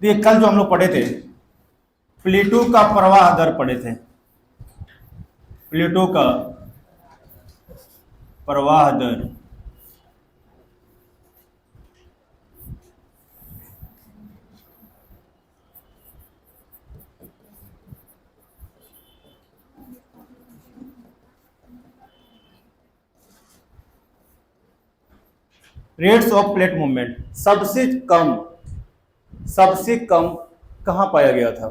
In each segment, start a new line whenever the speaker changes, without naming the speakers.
तो ये कल जो हम लोग पढ़े थे, प्लेटो का प्रवाह दर पढ़े थे। प्लेटो का प्रवाह दर रेट्स ऑफ प्लेट मूवमेंट, सबसे कम कहां पाया गया था?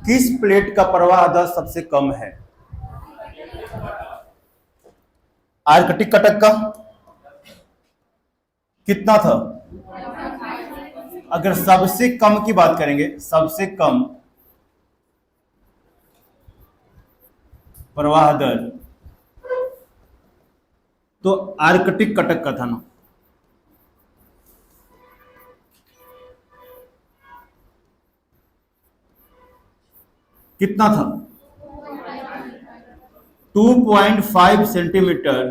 किस प्लेट का प्रवाह दर सबसे कम है? आर्कटिक कटक का कितना था? अगर सबसे कम की बात करेंगे, सबसे कम प्रवाह दर, तो आर्कटिक कटक का था ना। कितना था? 2.5 सेंटीमीटर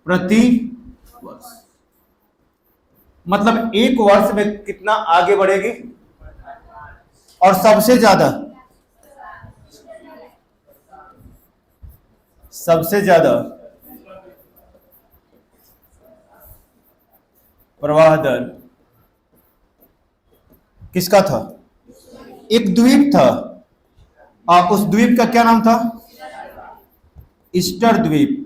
प्रति वर्ष। मतलब एक वर्ष में कितना आगे बढ़ेगी? और सबसे ज्यादा प्रवाह दर किसका था? एक द्वीप था, और उस द्वीप का क्या नाम था? ईस्टर द्वीप।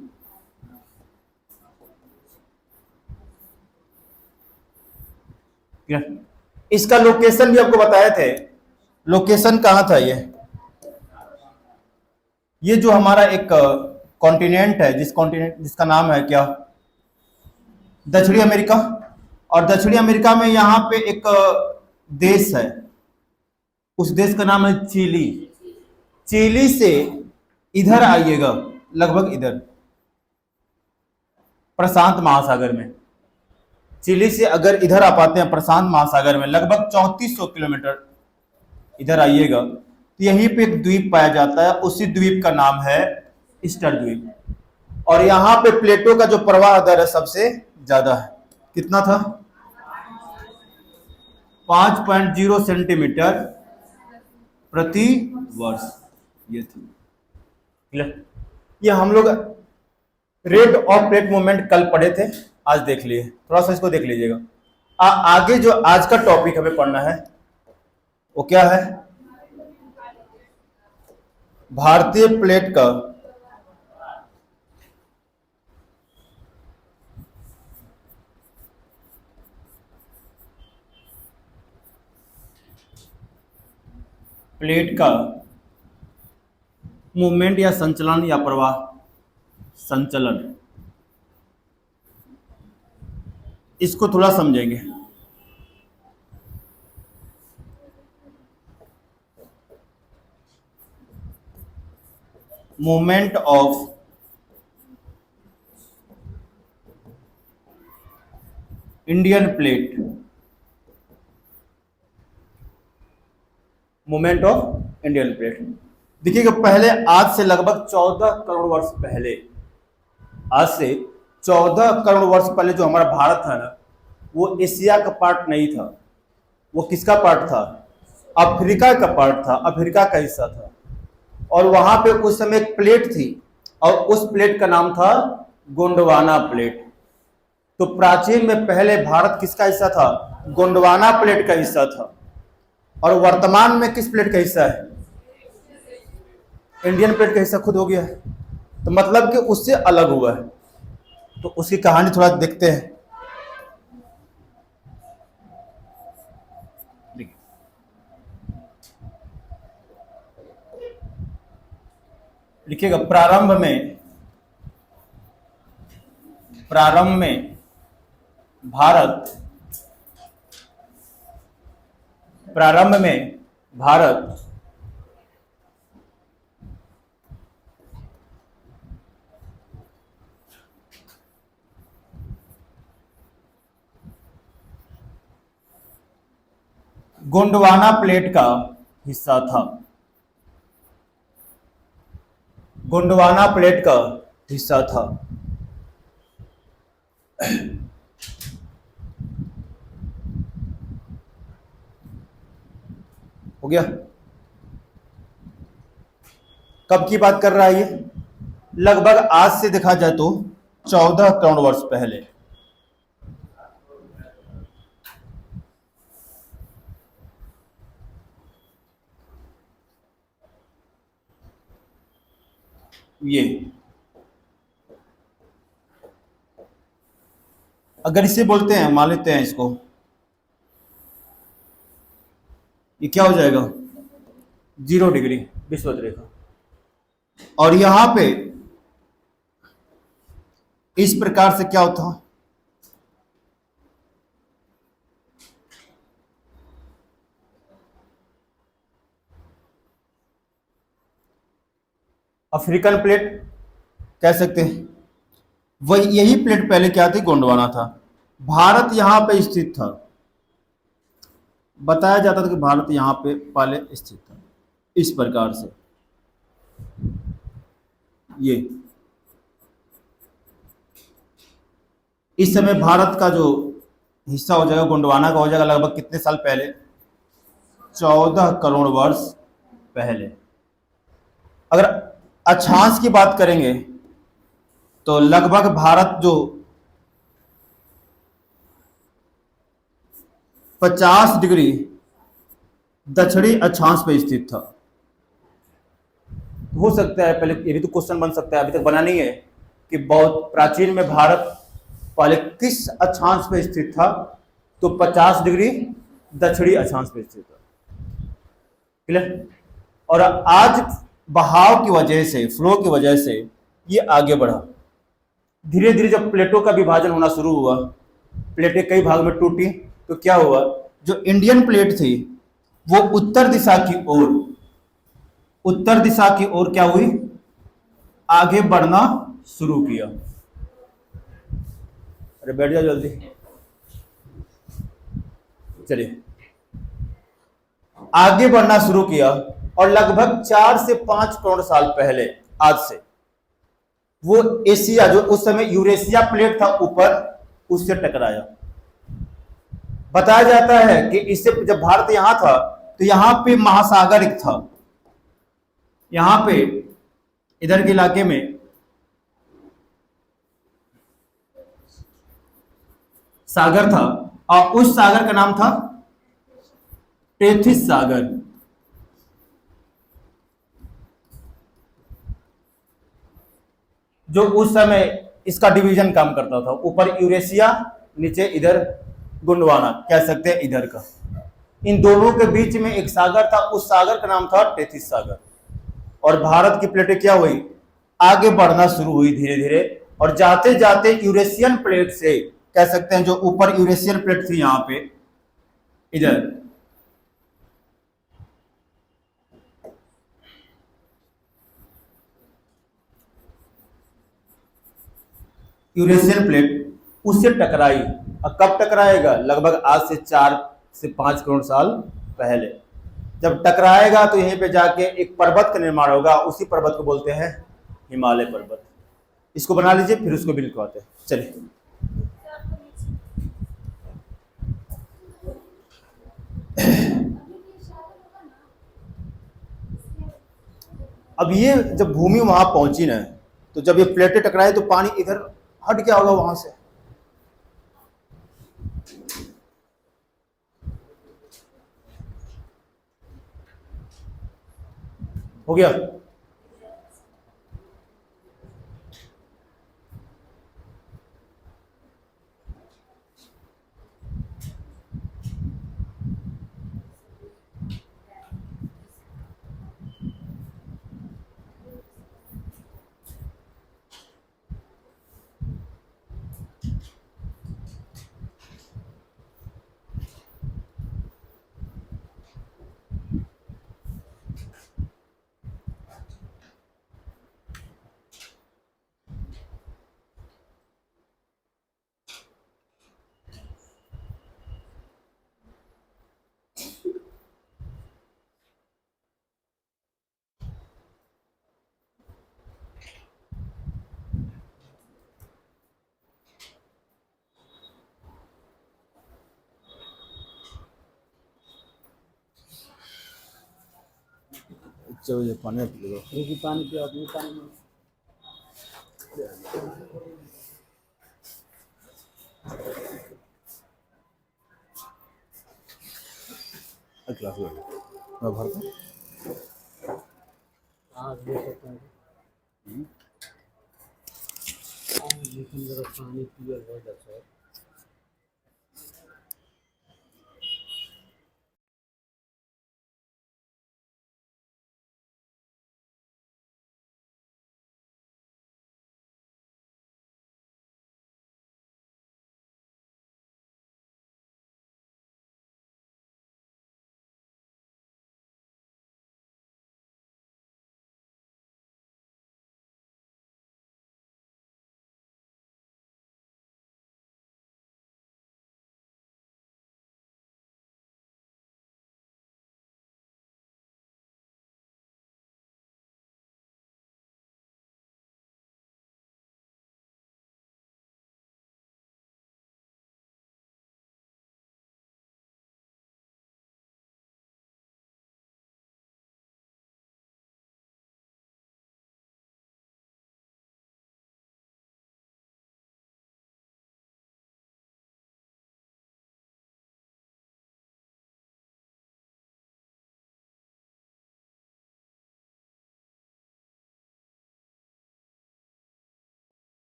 इसका लोकेशन भी आपको बताए थे। लोकेशन कहां था? ये जो हमारा एक कॉन्टिनेंट है, जिसका नाम है क्या? दक्षिणी अमेरिका। और दक्षिणी अमेरिका में यहां पे एक देश है, उस देश का नाम है चिली। चिली से इधर आइएगा, लगभग इधर प्रशांत महासागर में। चिली से अगर इधर आ पाते हैं प्रशांत महासागर में, लगभग 3400 किलोमीटर इधर आइएगा, तो यहीं पे एक द्वीप पाया जाता है। उसी द्वीप का नाम है ईस्टर द्वीप। और यहां पे प्लेटो का जो प्रवाह दर है सबसे ज्यादा है। कितना था? 5.0 सेंटीमीटर प्रति वर्ष। ये थी, ये हम लोग रेट ऑफ प्लेट मूवमेंट कल पढ़े थे, आज देख लिए। थोड़ा सा इसको देख लीजिएगा। आगे जो आज का टॉपिक हमें पढ़ना है वो क्या है? भारतीय प्लेट का मूवमेंट या संचलन या प्रवाह। संचलन, इसको थोड़ा समझेंगे। Movement of Indian plate, movement of Indian plate. देखिएगा, पहले आज से लगभग 14 करोड़ वर्ष पहले, आज से 14 करोड़ वर्ष पहले जो हमारा भारत था ना, वो एशिया का पार्ट नहीं था। वो किसका पार्ट था? अफ्रीका का पार्ट था, अफ्रीका का हिस्सा था। और वहां पे उस समय एक प्लेट थी, और उस प्लेट का नाम था गोंडवाना प्लेट। तो प्राचीन में पहले भारत किसका हिस्सा था? गोंडवाना प्लेट का हिस्सा था। और वर्तमान में किस प्लेट का हिस्सा है? इंडियन प्लेट का हिस्सा खुद हो गया है। तो मतलब कि उससे अलग हुआ है। तो उसकी कहानी थोड़ा देखते हैं। लिखिएगा, प्रारंभ में भारत गोंडवाना प्लेट का हिस्सा था। गोंडवाना प्लेट का हिस्सा था। हो गया। कब की बात कर रहा है ये? लगभग आज से देखा जाए तो 14 करोड़ वर्ष पहले। ये अगर इसे बोलते हैं, मान लेते हैं इसको, ये क्या हो जाएगा? 0 डिग्री विषुवत रेखा। और यहां पे इस प्रकार से क्या होता? अफ्रीकन प्लेट कह सकते हैं। वही यही प्लेट पहले क्या थी? गोंडवाना था। भारत यहां पे स्थित था। बताया जाता था कि भारत यहां पे पहले स्थित था इस प्रकार से। ये इस समय भारत का जो हिस्सा हो जाएगा गोंडवाना का हो जाएगा लगभग कितने साल पहले? 14 करोड़ वर्ष पहले। अगर अक्षांश की बात करेंगे तो लगभग भारत जो 50 डिग्री दक्षिणी अक्षांश पे स्थित था। हो सकता है पहले ये भी तो क्वेश्चन बन सकता है, अभी तक बना नहीं है, कि बहुत प्राचीन में भारत पहले किस अक्षांश पे स्थित था? तो 50 डिग्री दक्षिणी अक्षांश पे स्थित था। क्लियर? और आज बहाव की वजह से, फ्लो की वजह से ये आगे बढ़ा। धीरे धीरे जब प्लेटों का विभाजन होना शुरू हुआ, प्लेटें कई भाग में टूटी, तो क्या हुआ? जो इंडियन प्लेट थी वो उत्तर दिशा की ओर, उत्तर दिशा की ओर क्या हुई? आगे बढ़ना शुरू किया। अरे बैठ जाओ जल्दी। चलिए, आगे बढ़ना शुरू किया और लगभग 4 से 5 करोड़ साल पहले आज से वो एशिया, जो उस समय यूरेशिया प्लेट था ऊपर, उससे टकराया। बताया जाता है कि इससे जब भारत यहां था तो यहां पे महासागर एक था, यहां पे इधर के इलाके में सागर था और उस सागर का नाम था टेथिस सागर। जो उस समय इसका डिवीजन काम करता था, ऊपर यूरेशिया, नीचे इधर गोंडवाना कह सकते हैं इधर का। इन दोनों के बीच में एक सागर था, उस सागर का नाम था टेथिस सागर। और भारत की प्लेटें क्या हुई? आगे बढ़ना शुरू हुई धीरे धीरे, और जाते जाते यूरेशियन प्लेट से कह सकते हैं, जो ऊपर यूरेशियन प्लेट थी यहां पे इधर, यूरेशियन प्लेट उससे टकराई। और कब टकराएगा? लगभग आज से 4 से 5 करोड़ साल पहले। जब टकराएगा तो यहीं पे जाके एक पर्वत का निर्माण होगा, उसी पर्वत को बोलते हैं हिमालय पर्वत। इसको बना लीजिए, फिर उसको भी लिखवाते हैं। चलिए, अब ये जब भूमि वहां पहुंची ना, तो जब ये प्लेटें टकराई तो पानी इधर हट गया होगा वहां से। हो गया? चलो ये पानी पी लो।
क्योंकि पानी पिया आदमी पानी में
एक गिलास ले लो, मैं भरता हूँ।
आज दे सकते हैं। लेकिन जरा पानी पिया बहुत अच्छा है।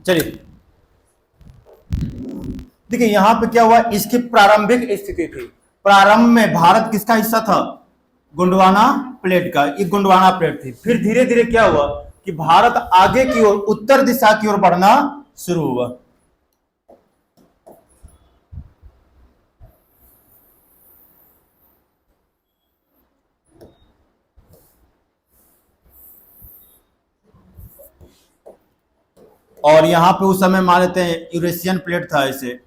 चलिए देखिए यहां पे क्या हुआ, इसकी प्रारंभिक स्थिति थी। प्रारंभ में भारत किसका हिस्सा था? गोंडवाना प्लेट का। ये गोंडवाना प्लेट थी। फिर धीरे धीरे क्या हुआ कि भारत आगे की ओर, उत्तर दिशा की ओर बढ़ना शुरू हुआ। और यहां पे उस समय मान लेते हैं यूरेशियन प्लेट था ऐसे,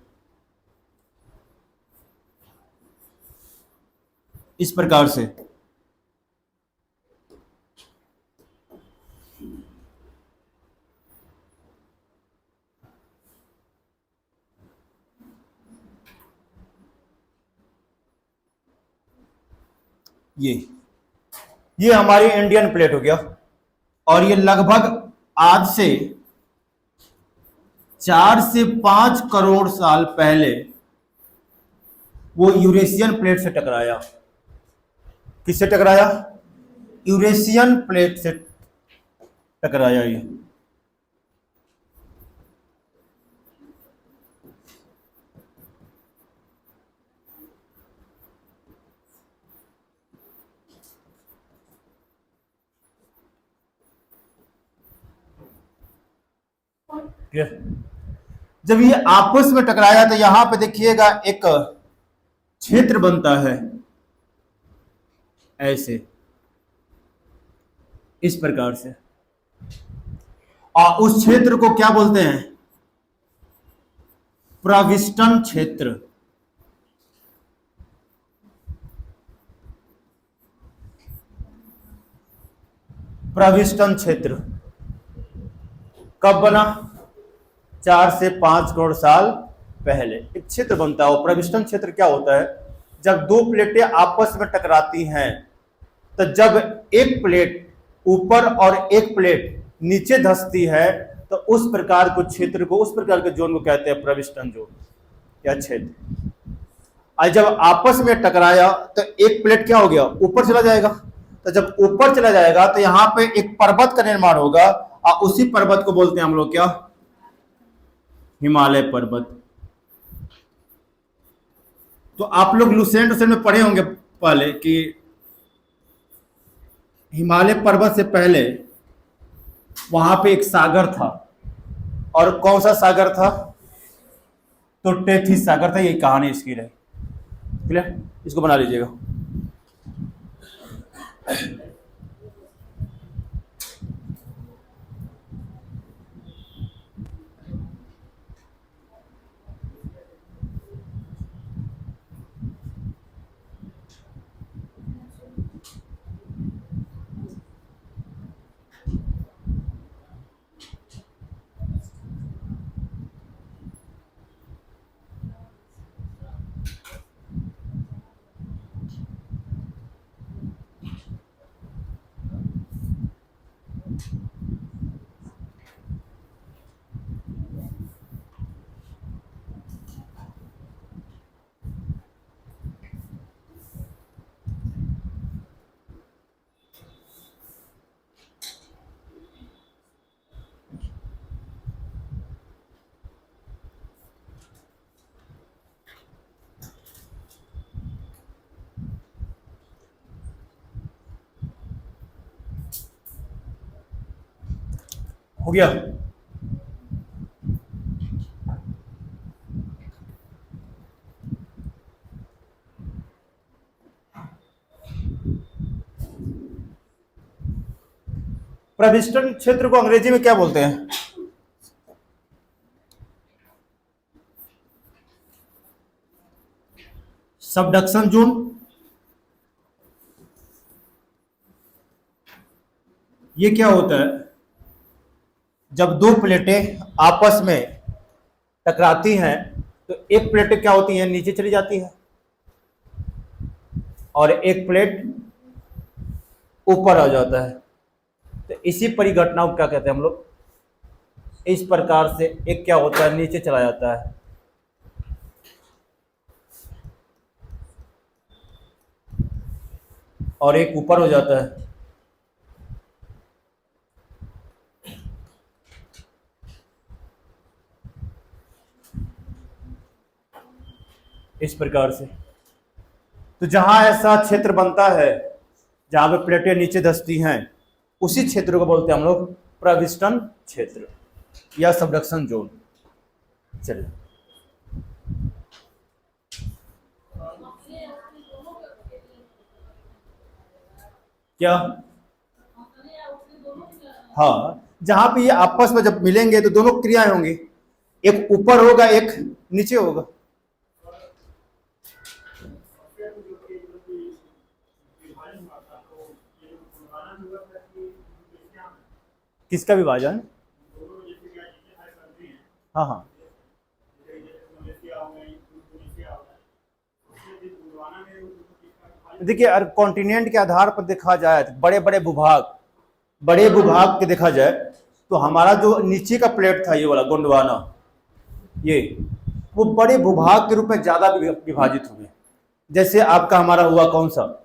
इस प्रकार से। ये हमारी इंडियन प्लेट हो गया। और ये लगभग आज से 4 से 5 करोड़ साल पहले वो यूरेशियन प्लेट से टकराया। किससे टकराया? यूरेशियन प्लेट से टकराया ये। जब ये आपस में टकराया तो यहां पे देखिएगा एक क्षेत्र बनता है ऐसे, इस प्रकार से। और उस क्षेत्र को क्या बोलते हैं? प्रविष्टन क्षेत्र। प्रविष्टन क्षेत्र कब बना? 4 से 5 करोड़ साल पहले एक क्षेत्र बनता है। और प्रविष्टन क्षेत्र क्या होता है? जब दो प्लेटें आपस में टकराती हैं तो जब एक प्लेट ऊपर और एक प्लेट नीचे धंसती है तो उस प्रकार को क्षेत्र को, उस प्रकार के जोन को कहते हैं प्रविष्टन जोन या क्षेत्र। आज जब आपस में टकराया तो एक प्लेट क्या हो गया? ऊपर चला जाएगा। तो जब ऊपर चला जाएगा तो यहां पे एक पर्वत का निर्माण होगा और उसी पर्वत को बोलते हैं हम लोग क्या? हिमालय पर्वत। तो आप लोग लुसेंट में पढ़े होंगे पहले कि हिमालय पर्वत से पहले वहां पे एक सागर था। और कौन सा सागर था? तो टेथिस सागर था। यही कहानी इसकी रही। क्लियर? इसको बना लीजिएगा। हो गया। प्रविष्टन क्षेत्र को अंग्रेजी में क्या बोलते हैं? Subduction zone. ये क्या होता है? जब दो प्लेटें आपस में टकराती हैं तो एक प्लेट क्या होती है, नीचे चली जाती है और एक प्लेट ऊपर आ जाता है। तो इसी परिघटना को क्या कहते हैं हम लोग? इस प्रकार से एक क्या होता है, नीचे चला जाता है और एक ऊपर हो जाता है। इस प्रकार से। तो जहां ऐसा क्षेत्र बनता है जहां पे प्लेटें नीचे धंसती हैं, उसी क्षेत्र को बोलते हैं हम लोग प्रविष्टन क्षेत्र या सबडक्शन जोन। चलिए, क्या? हाँ, जहां पे ये आपस में जब मिलेंगे तो दोनों क्रियाएं होंगी, एक ऊपर होगा एक नीचे होगा। किसका विभाजन? हाँ हाँ, देखिए कॉन्टिनेंट के आधार पर देखा जाए तो बड़े भूभाग के देखा जाए तो हमारा जो नीचे का प्लेट था, ये वाला गोंडवाना, ये वो बड़े भूभाग के रूप में ज्यादा विभाजित हुए। जैसे आपका हमारा हुआ कौन सा,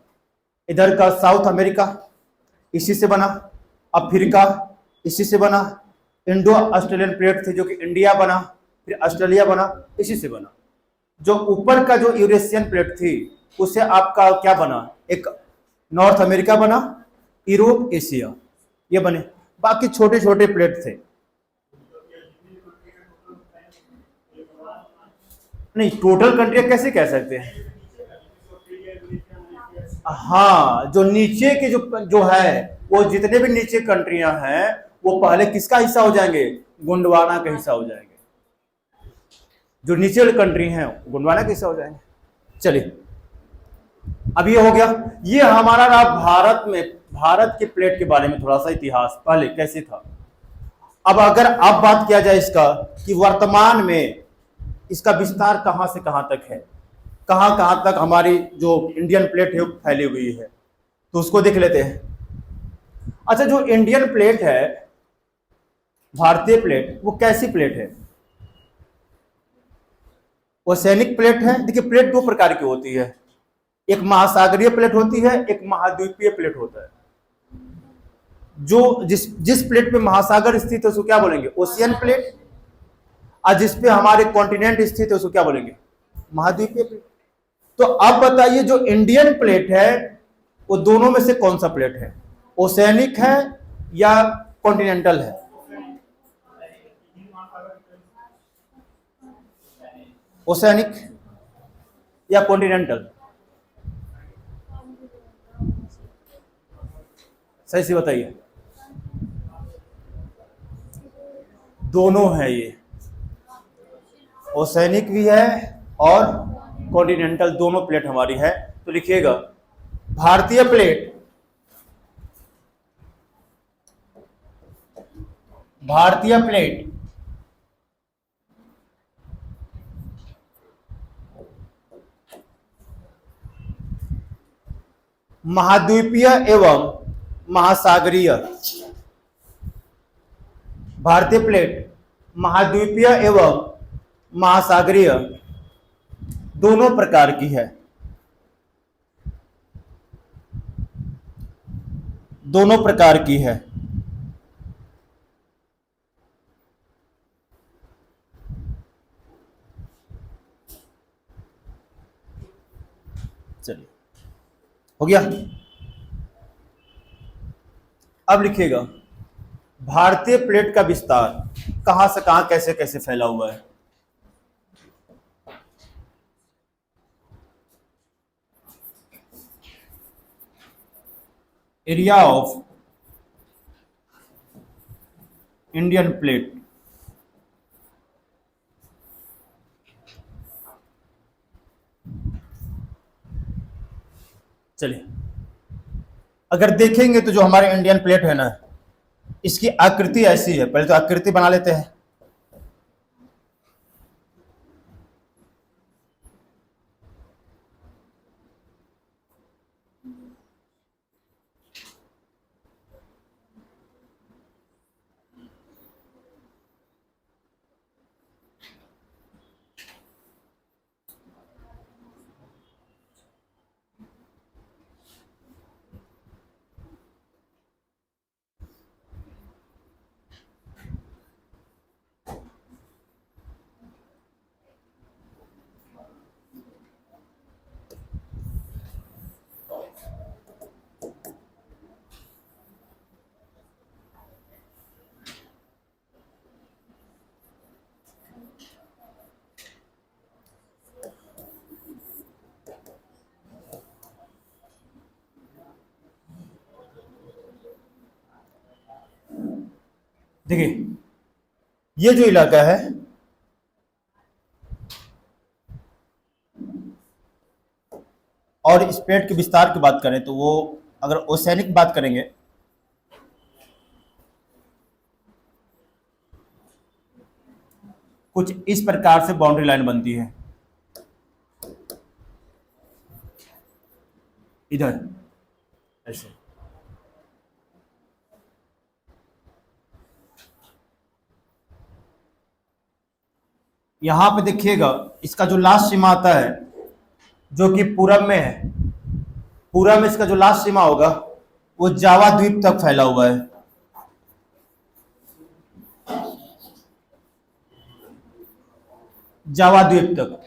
इधर का साउथ अमेरिका इसी से बना, अफ्रीका इसी से बना, इंडो ऑस्ट्रेलियन प्लेट थे जो कि इंडिया बना, फिर ऑस्ट्रेलिया बना, इसी से बना। जो ऊपर का जो यूरेशियन प्लेट थी उससे आपका क्या बना, एक नॉर्थ अमेरिका बना, यूरोप, एशिया, ये बने। बाकी छोटे छोटे प्लेट थे। नहीं, टोटल कंट्री कैसे कह सकते हैं? हाँ, जो नीचे के जो है वो जितने भी नीचे कंट्रियां हैं वो पहले किसका हिस्सा हो जाएंगे? गोंडवाना का हिस्सा हो जाएंगे। जो नीचे वाली कंट्री हैं गोंडवाना का हिस्सा हो जाएंगे। चलिए, अब ये हो गया। ये हमारा रहा भारत के प्लेट के बारे में थोड़ा सा इतिहास, पहले कैसे था। अब अगर अब बात किया जाए इसका कि वर्तमान में इसका विस्तार कहां से कहां तक है, कहां कहां तक हमारी जो इंडियन प्लेट है वो फैली हुई है, तो उसको देख लेते हैं। अच्छा, जो इंडियन प्लेट है, भारतीय प्लेट, वो कैसी प्लेट है? ओसेनिक प्लेट है। देखिए, प्लेट दो प्रकार की होती है, एक महासागरीय प्लेट होती है, एक महाद्वीपीय प्लेट होता है। जो जिस प्लेट पे महासागर स्थित है उसको क्या बोलेंगे? Ocean plate. और जिस पे हमारे कॉन्टिनेंट स्थित है उसको क्या बोलेंगे? महाद्वीपीय प्लेट। तो अब बताइए, जो इंडियन प्लेट है वो दोनों में से कौन सा प्लेट है? ओशियनिक है या कॉन्टिनेंटल है? ओशियनिक या कॉन्टिनेंटल? सही से बताइए। दोनों है, ये ओशियनिक भी है और कॉन्टिनेंटल, दोनों प्लेट हमारी है। तो लिखिएगा, भारतीय प्लेट, भारतीय प्लेट महाद्वीपीय एवं महासागरीय, भारतीय प्लेट महाद्वीपीय एवं महासागरीय दोनों प्रकार की है, दोनों प्रकार की है। चलिए, हो गया। अब लिखिएगा, भारतीय प्लेट का विस्तार कहां से कहां कैसे कैसे फैला हुआ है? एरिया ऑफ इंडियन प्लेट, चलिए अगर देखेंगे तो जो हमारे इंडियन प्लेट है ना, इसकी आकृति ऐसी है। पहले तो आकृति बना लेते हैं। देखिए ये जो इलाका है, और इस प्लेट के विस्तार की बात करें तो वो अगर ओसेनिक बात करेंगे कुछ इस प्रकार से बाउंड्री लाइन बनती है। इधर ऐसे यहां पे देखिएगा, इसका जो लास्ट सीमा आता है जो कि पूरब में है, पूरब में इसका जो लास्ट सीमा होगा वो जावा द्वीप तक फैला हुआ है। जावा द्वीप तक,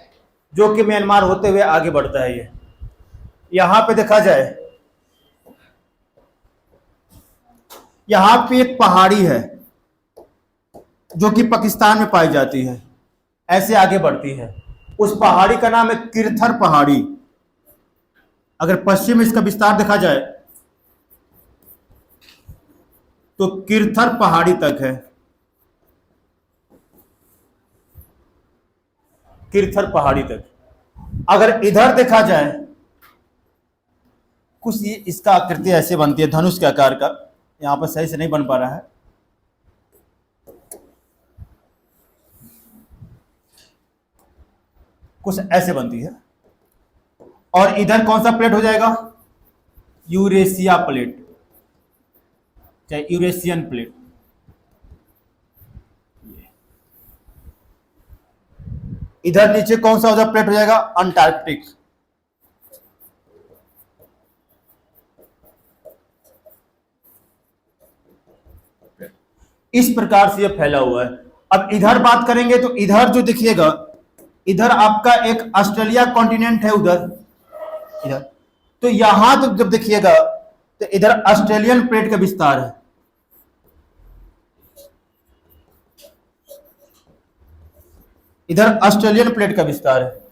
जो कि म्यांमार होते हुए आगे बढ़ता है। ये यहां पे देखा जाए, यहां पे एक पहाड़ी है जो कि पाकिस्तान में पाई जाती है, ऐसे आगे बढ़ती है। उस पहाड़ी का नाम है किरथर पहाड़ी। अगर पश्चिम में इसका विस्तार देखा जाए तो किरथर पहाड़ी तक है। किरथर पहाड़ी तक। अगर इधर देखा जाए, कुछ इसका आकृति ऐसे बनती है धनुष के आकार का, यहां पर सही से नहीं बन पा रहा है। कुछ ऐसे बनती है। और इधर कौन सा प्लेट हो जाएगा? यूरेशिया प्लेट, चाहे यूरेशियन प्लेट। इधर नीचे कौन सा उधर प्लेट हो जाएगा? अंटार्कटिक। इस प्रकार से यह फैला हुआ है। अब इधर बात करेंगे तो इधर जो देखिएगा, इधर आपका एक ऑस्ट्रेलिया कॉन्टिनेंट है उधर, इधर तो यहां तो जब देखिएगा तो इधर ऑस्ट्रेलियन प्लेट का विस्तार है। इधर ऑस्ट्रेलियन प्लेट का विस्तार है।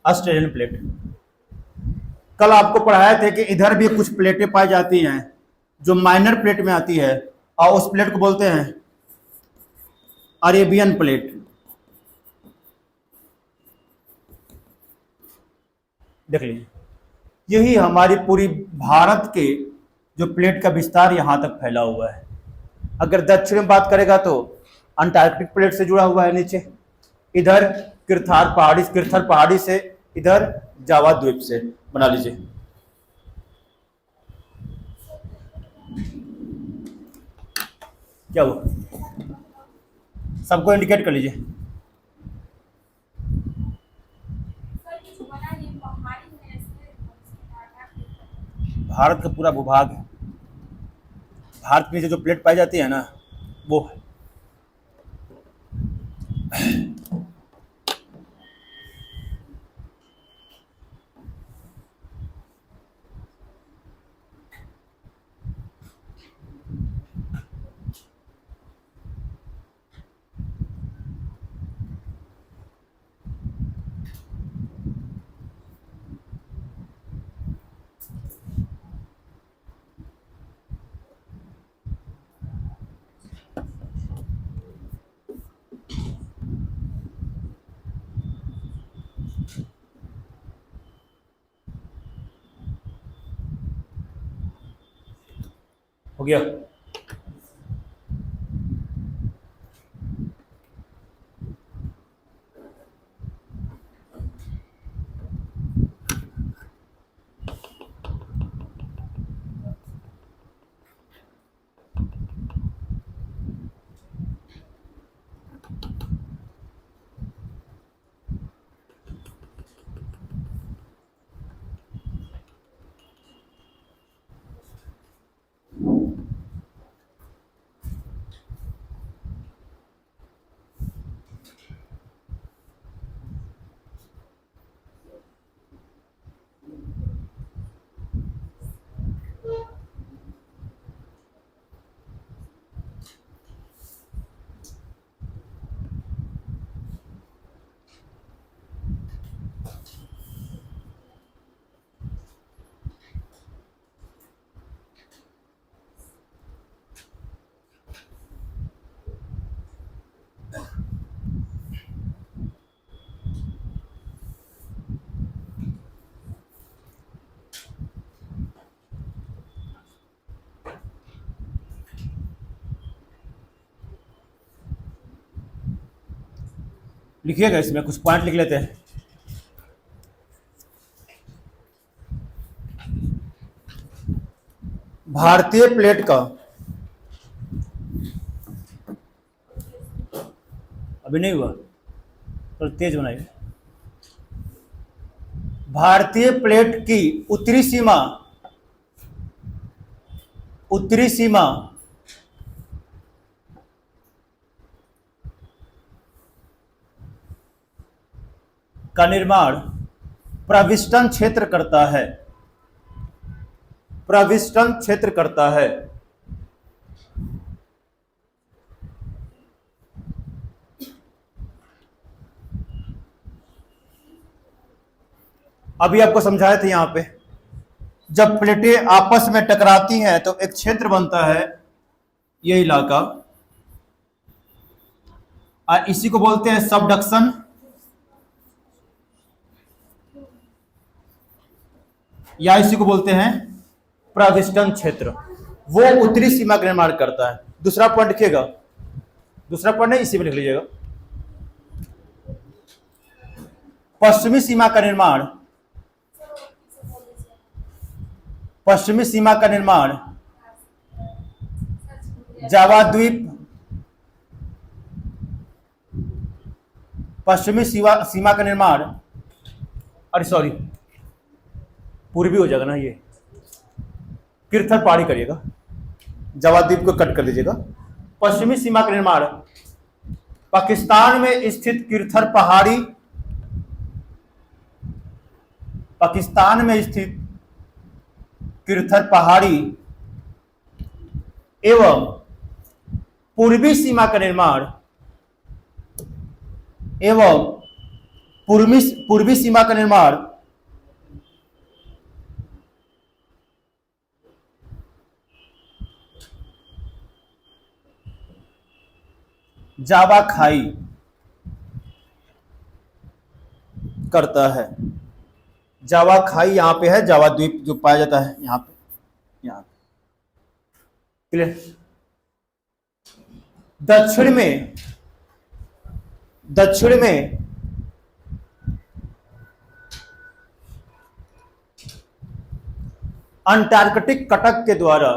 Australian plate. कल आपको पढ़ाए थे कि इधर भी कुछ प्लेटें पाई जाती हैं जो माइनर प्लेट में आती है, और उस प्लेट को बोलते हैं अरेबियन प्लेट। देख लीजिए, यही हमारी पूरी भारत के जो प्लेट का विस्तार यहां तक फैला हुआ है। अगर दक्षिण में बात करेगा तो अंटार्कटिक प्लेट से जुड़ा हुआ है नीचे, इधर किरथर पहाड़ी से, इधर जावा द्वीप से। बना लीजिए। क्या हुआ? सबको इंडिकेट कर लीजिए। भारत का पूरा भूभाग है। भारत में जो प्लेट पाई जाती है ना, वो है। हो गया। लिखिएगा, इसमें कुछ पॉइंट लिख लेते हैं। भारतीय प्लेट का, अभी नहीं हुआ तो तेज बनाइए। भारतीय प्लेट की उत्तरी सीमा का निर्माण प्रविष्टन क्षेत्र करता है। प्रविष्टन क्षेत्र करता है। अभी आपको समझाए थे, यहां पे जब प्लेटें आपस में टकराती हैं तो एक क्षेत्र बनता है, ये इलाका, और इसी को बोलते हैं सबडक्शन, या इसी को बोलते हैं प्रविष्टन क्षेत्र। वो उत्तरी सीमा का निर्माण करता है। दूसरा पॉइंट लिखिएगा, दूसरा पॉइंट नहीं, इसी में लिख लीजिएगा। पश्चिमी सीमा का निर्माण, पश्चिमी सीमा का निर्माण जावा द्वीप, पश्चिमी सीमा का निर्माण, अरे सॉरी, पूर्वी हो जाएगा ना, ये किर्थर पहाड़ी करिएगा, जावा द्वीप को कट कर दीजिएगा। पश्चिमी सीमा का निर्माण पाकिस्तान में स्थित किर्थर पहाड़ी, पाकिस्तान में स्थित किर्थर पहाड़ी एवं पूर्वी सीमा का निर्माण, एवं पूर्वी सीमा का निर्माण जावा खाई करता है। जावा खाई यहां पे है, जावा द्वीप जो पाया जाता है यहां पे, यहां पे क्लियर। दक्षिण में अंटार्कटिक कटक के द्वारा,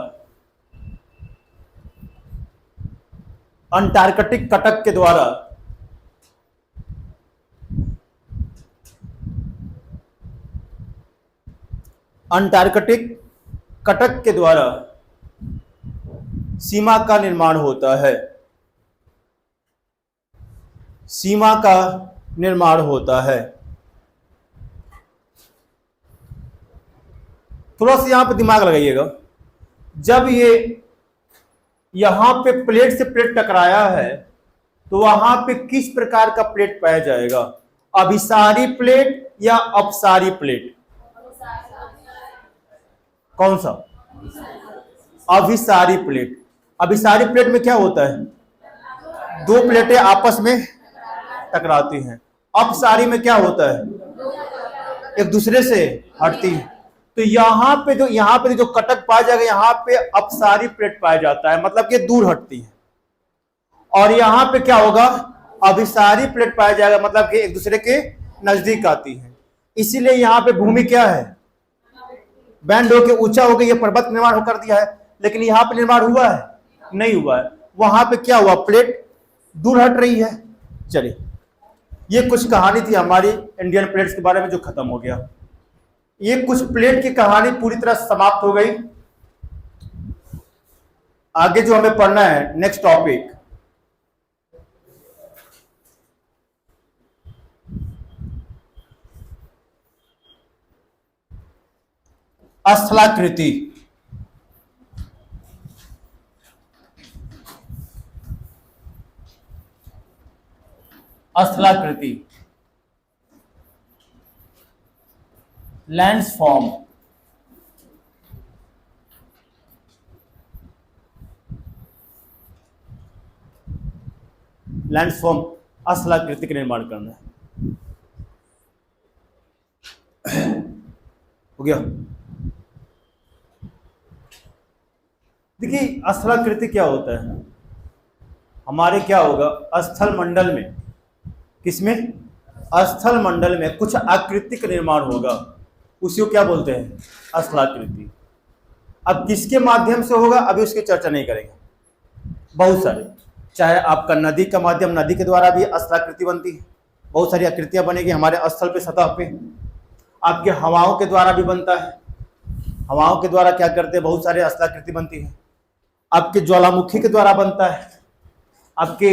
अंटार्कटिक कटक के द्वारा अंटार्कटिक कटक के द्वारा सीमा का निर्माण होता है। सीमा का निर्माण होता है। थोड़ा सा यहां पे दिमाग लगाइएगा। जब ये यहां पे प्लेट से प्लेट टकराया है तो वहां पे किस प्रकार का प्लेट पाया जाएगा? अभिसारी प्लेट या अपसारी प्लेट? कौन सा? अभिसारी प्लेट। अभिसारी प्लेट में क्या होता है? दो प्लेटें आपस में टकराती हैं। अपसारी में क्या होता है? एक दूसरे से हटती है। तो यहाँ पे जो कटक पाया जाएगा, यहाँ पे अपसारी प्लेट पाया जाता है, मतलब कि दूर हटती है। और यहाँ पे क्या होगा, अभिसारी प्लेट पाया जाएगा, मतलब कि एक दूसरे के नजदीक आती है। इसीलिए यहाँ पे भूमि क्या है, बैंड होके ऊंचा होकर ये पर्वत निर्माण कर दिया है। लेकिन यहाँ पे निर्माण हुआ है, नहीं हुआ है। वहां पे क्या हुआ, प्लेट दूर हट रही है। चलिए, ये कुछ कहानी थी हमारी इंडियन प्लेट्स के बारे में जो खत्म हो गया। ये कुछ प्लेट की कहानी पूरी तरह समाप्त हो गई। आगे जो हमें पढ़ना है, नेक्स्ट टॉपिक, स्थलाकृति। स्थलाकृति, लैंडफॉर्म। लैंडफॉर्म, स्थलाकृति का निर्माण करना है। हो गया। देखिए, स्थलाकृति क्या होता है, हमारे क्या होगा, स्थल मंडल में, किसमें, स्थल मंडल में कुछ आकृति का निर्माण होगा, उसी को क्या बोलते हैं, स्थलाकृति। अब किसके माध्यम से होगा, अभी उसकी चर्चा नहीं करेंगे। बहुत सारे, चाहे आपका नदी का माध्यम, नदी के द्वारा भी स्थलाकृति बनती है, बहुत सारी आकृतियां बनेगी हमारे स्थल पे, सतह पे। आपके हवाओं के द्वारा भी बनता है, हवाओं के द्वारा क्या करते हैं, बहुत सारे स्थलाकृति बनती है। आपके ज्वालामुखी के द्वारा बनता है, आपके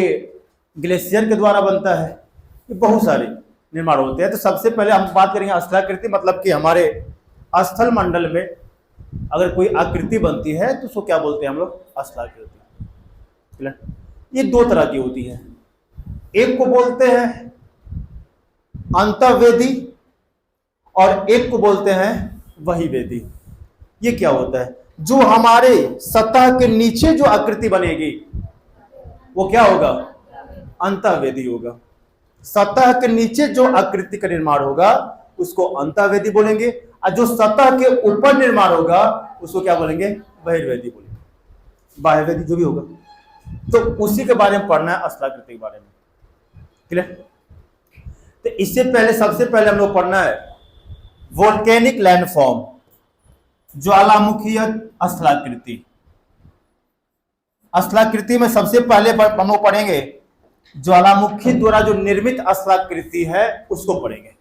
ग्लेशियर के द्वारा बनता है, ये बहुत सारे निर्माण होते हैं। तो सबसे पहले हम बात करेंगे स्थलाकृति, मतलब कि हमारे स्थल मंडल में अगर कोई आकृति बनती है तो उसको क्या बोलते हैं हम लोग, स्थलाकृति। ये दो तरह की होती है, एक को बोलते हैं अंतःवेदी और एक को बोलते हैं बहिर्वेदी। ये क्या होता है, जो हमारे सतह के नीचे जो आकृति बनेगी वो क्या होगा, अंतःवेदी होगा। सतह के नीचे जो आकृति का निर्माण होगा उसको अंतःवेदी बोलेंगे, और जो सतह के ऊपर निर्माण होगा उसको क्या बोलेंगे, बहिर्वेदी बोलेंगे, बाह्यवेदी जो भी होगा। तो उसी के बारे में पढ़ना है, स्थलाकृति के बारे में। क्लियर। तो इससे पहले, सबसे पहले हम लोग पढ़ना है वोल्केनिक लैंडफॉर्म, ज्वालामुखीय स्थलाकृति। स्थलाकृति में सबसे पहले हम लोग पढ़ेंगे ज्वालामुखी द्वारा जो निर्मित स्थलाकृति है उसको पढ़ेंगे,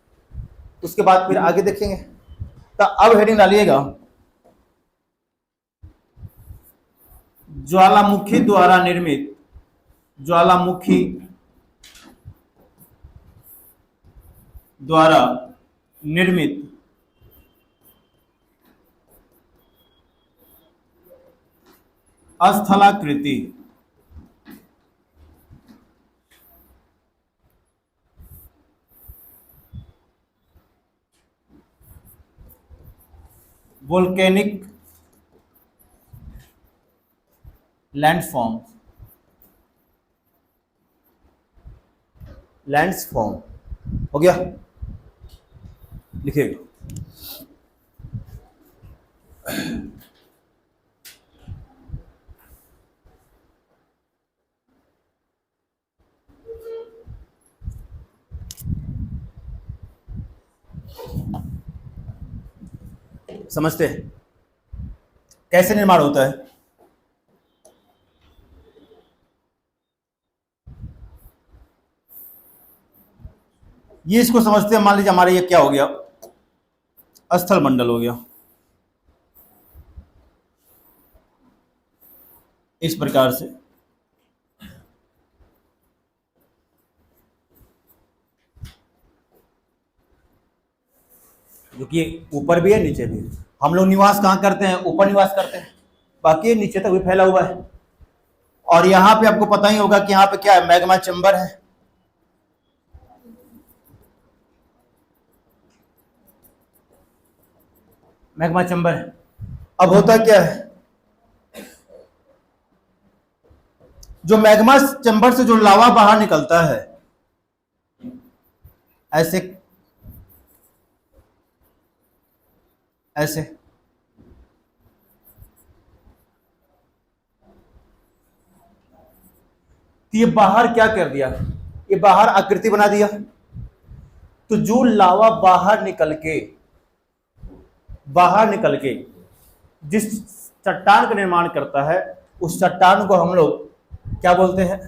उसके बाद फिर आगे देखेंगे। तो अब हेडिंग डालिएगा, ज्वालामुखी द्वारा निर्मित, ज्वालामुखी द्वारा निर्मित स्थलाकृति। वोल्केनिक लैंडफॉर्म, लैंडफॉर्म हो गया, लिखिएगा। समझते हैं कैसे निर्माण होता है। ये इसको समझते हैं, मान लीजिए हमारे ये क्या हो गया, स्थल मंडल हो गया इस प्रकार से। जो कि ऊपर भी है नीचे भी है। हम लोग निवास कहाँ करते हैं, ऊपर निवास करते हैं, बाकी ये नीचे तक भी फैला हुआ है। और यहाँ पे आपको पता ही होगा कि यहाँ पे क्या है, मैग्मा चैम्बर है। मैग्मा चैम्बर है। अब होता क्या है, जो मैग्मा चैम्बर से जो लावा बाहर निकलता है, ऐसे ऐसे। तो ये बाहर क्या कर दिया, ये बाहर आकृति बना दिया। तो जो लावा बाहर निकल के जिस चट्टान का निर्माण करता है, उस चट्टान को हम लोग क्या बोलते हैं?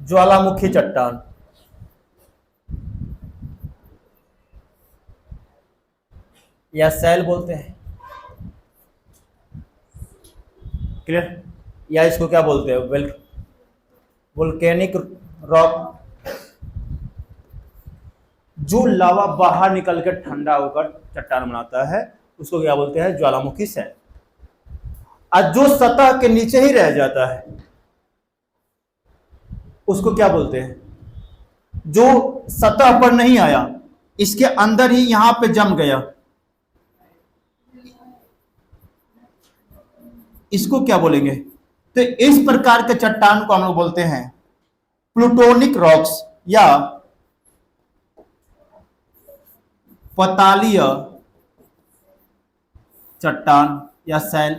ज्वालामुखी चट्टान। या सैल बोलते हैं। क्लियर? या इसको क्या बोलते हैं? Volcanic rock. जो लावा बाहर निकल कर ठंडा होकर चट्टान बनाता है उसको क्या बोलते हैं? ज्वालामुखी सैल। और जो सतह के नीचे ही रह जाता है उसको क्या बोलते हैं? जो सतह पर नहीं आया, इसके अंदर ही यहां पे जम गया, इसको क्या बोलेंगे? तो इस प्रकार के चट्टान को हम लोग बोलते हैं प्लूटोनिक रॉक्स या पतालीय चट्टान या सैल।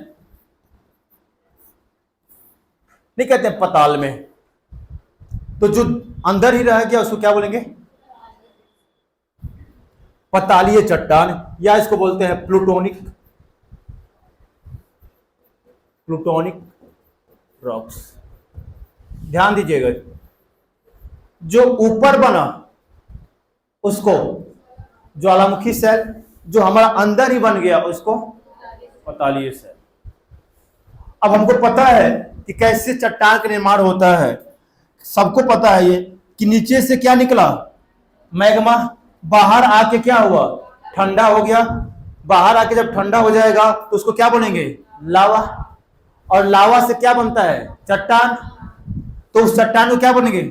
नहीं कहते हैं पताल में, तो जो अंदर ही रह गया उसको क्या बोलेंगे? पतालीय चट्टान, या इसको बोलते हैं प्लूटोनिक रॉक्स। ध्यान दीजिएगा, जो ऊपर बना उसको ज्वालामुखी सैल, जो हमारा अंदर ही बन गया उसको पतालीय सैल। अब हमको पता है कि कैसे चट्टान का निर्माण होता है, सबको पता है ये कि नीचे से क्या निकला? मैग्मा। बाहर आके क्या हुआ? ठंडा हो गया। बाहर आके जब ठंडा हो जाएगा तो उसको क्या बोलेंगे? लावा। और लावा से क्या बनता है? चट्टान। तो उस चट्टान को क्या बनेंगे?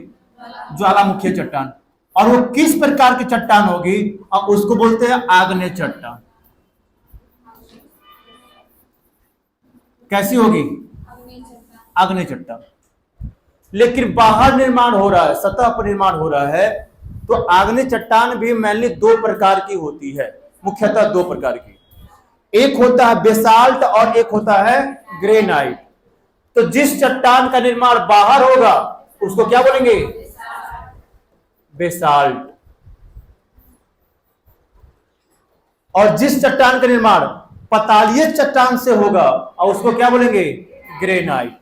ज्वालामुखी चट्टान। और वो किस प्रकार की चट्टान होगी? और उसको बोलते हैं आग्नेय चट्टान। कैसी होगी? आग्नेय चट्टान। लेकिन बाहर निर्माण हो रहा है, सतह पर निर्माण हो रहा है, तो आग्नेय चट्टान भी मेनली दो प्रकार की होती है, मुख्यतः दो प्रकार की। एक होता है बेसाल्ट और एक होता है ग्रेनाइट। तो जिस चट्टान का निर्माण बाहर होगा उसको क्या बोलेंगे? बेसाल्ट। और जिस चट्टान का निर्माण पतालीय चट्टान से होगा और उसको क्या बोलेंगे? ग्रेनाइट।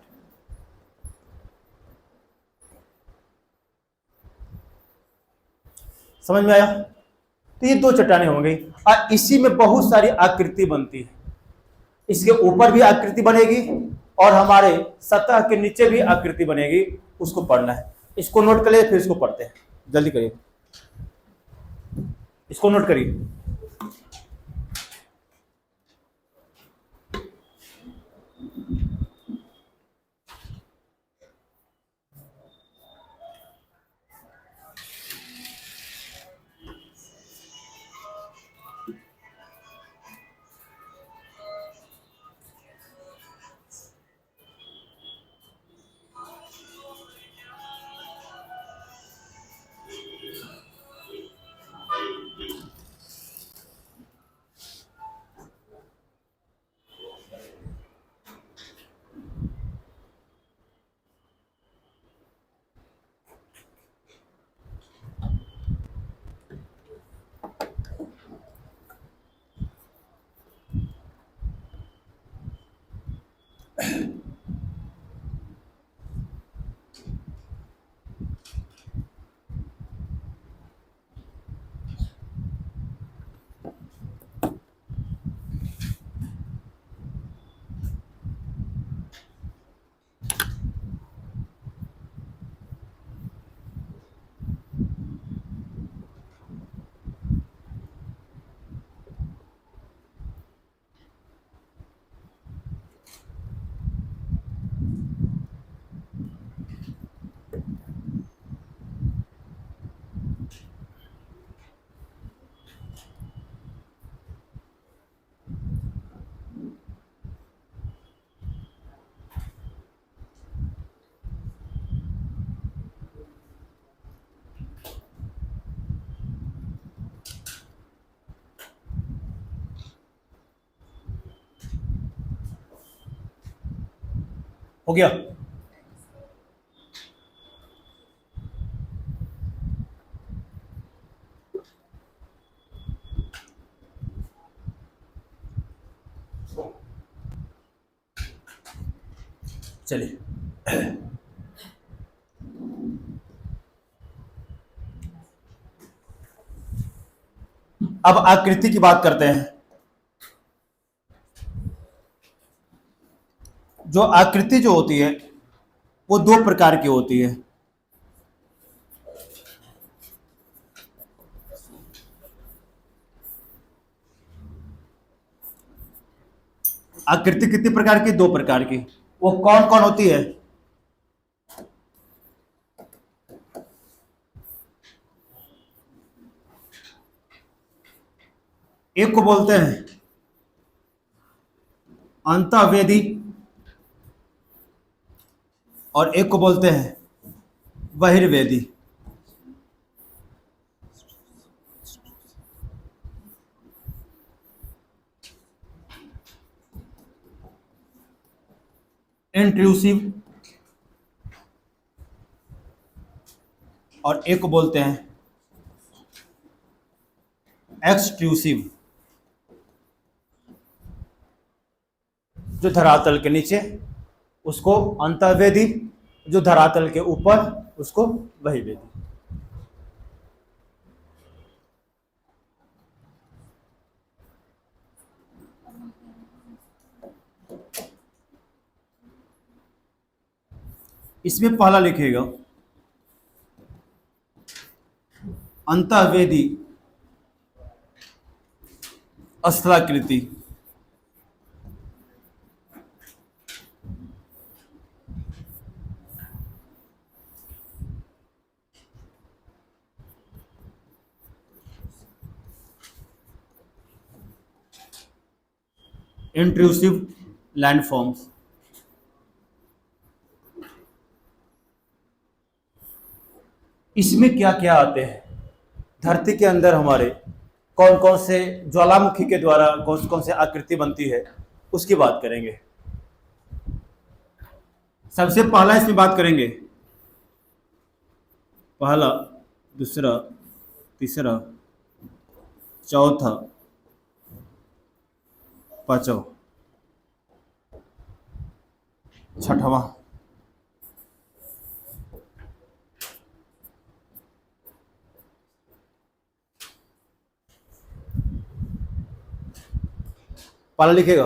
समझ में आया? तो ये दो चट्टानें हो गई और इसी में बहुत सारी आकृति बनती है। इसके ऊपर भी आकृति बनेगी और हमारे सतह के नीचे भी आकृति बनेगी। उसको पढ़ना है। इसको नोट कर ले, फिर इसको पढ़ते हैं। जल्दी करिए, इसको नोट करिए। हो गया। चलिए अब आकृति की बात करते हैं। जो आकृति जो होती है वो दो प्रकार की होती है। आकृति कितनी प्रकार की? दो प्रकार की। वो कौन कौन होती है? एक को बोलते हैं अंतःवेदी और एक को बोलते हैं बहिर्वेदी। इंट्रूसिव और एक को बोलते हैं एक्सट्रूसिव। जो धरातल के नीचे उसको अंतर्वेदी, जो धरातल के ऊपर उसको बहिर्वेदी। इसमें पहला लिखेगा अंतःवेदी स्थलाकृति। Intrusive landforms. इसमें क्या क्या आते हैं? धरती के अंदर हमारे कौन कौन से ज्वालामुखी के द्वारा कौन कौन से आकृति बनती है उसकी बात करेंगे। सबसे पहला इसमें बात करेंगे पहला, दूसरा, तीसरा, चौथा, पांचवा, छठवां। पहला लिखेगा